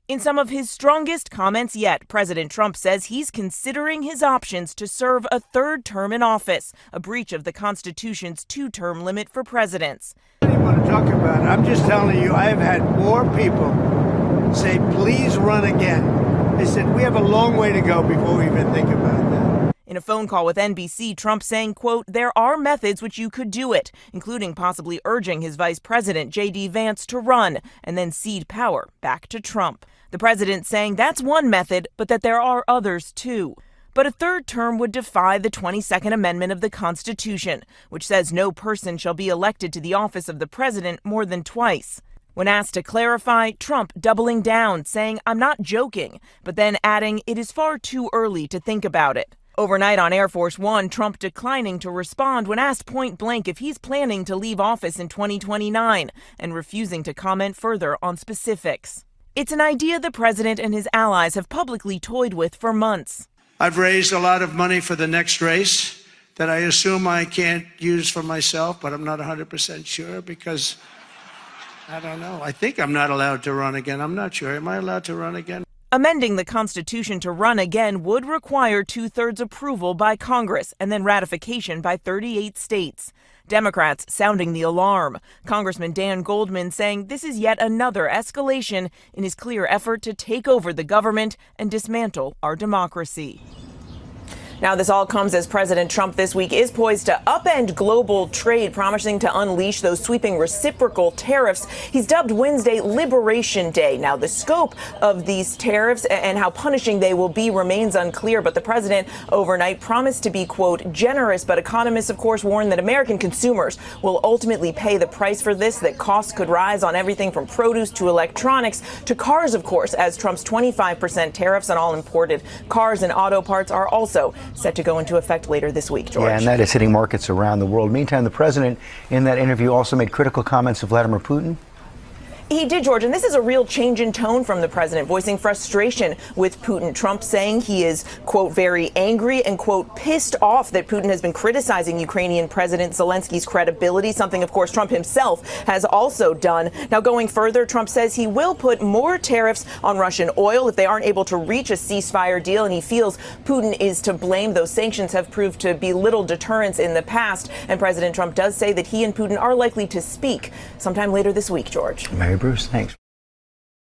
In some of his strongest comments yet, President Trump says he's considering his options to serve a third term in office, a breach of the Constitution's two-term limit for presidents. I don't want to talk about it. I'm just telling you, I have had more people say, please run again. They said, we have a long way to go before we even think about that. In a phone call with NBC, Trump saying, quote, there are methods which you could do it, including possibly urging his vice president, J.D. Vance, to run and then cede power back to Trump. The president saying that's one method, but that there are others, too. But a third term would defy the 22nd Amendment of the Constitution, which says no person shall be elected to the office of the president more than twice. When asked to clarify, Trump doubling down, saying, I'm not joking, but then adding it is far too early to think about it. Overnight on Air Force One, Trump declining to respond when asked point blank if he's planning to leave office in 2029 and refusing to comment further on specifics. It's an idea the president and his allies have publicly toyed with for months. I've raised a lot of money for the next race that I assume I can't use for myself, but I'm not 100% sure because I don't know. I think I'm not allowed to run again. I'm not sure. Am I allowed to run again? Amending the Constitution to run again would require two-thirds approval by Congress and then ratification by 38 states. Democrats sounding the alarm. Congressman Dan Goldman saying this is yet another escalation in his clear effort to take over the government and dismantle our democracy. Now, this all comes as President Trump this week is poised to upend global trade, promising to unleash those sweeping reciprocal tariffs. He's dubbed Wednesday Liberation Day. Now, the scope of these tariffs and how punishing they will be remains unclear, but the president overnight promised to be, quote, generous. But economists, of course, warn that American consumers will ultimately pay the price for this, that costs could rise on everything from produce to electronics to cars, of course, as Trump's 25% tariffs on all imported cars and auto parts are also set to go into effect later this week, George. Yeah, and that is hitting markets around the world. Meantime, the president in that interview also made critical comments of Vladimir Putin. He did, George, and this is a real change in tone from the president, voicing frustration with Putin. Trump saying he is, quote, very angry and, quote, pissed off that Putin has been criticizing Ukrainian President Zelensky's credibility, something, of course, Trump himself has also done. Now, going further, Trump says he will put more tariffs on Russian oil if they aren't able to reach a ceasefire deal, and he feels Putin is to blame. Those sanctions have proved to be little deterrence in the past, and President Trump does say that he and Putin are likely to speak sometime later this week, George. Bruce, thanks.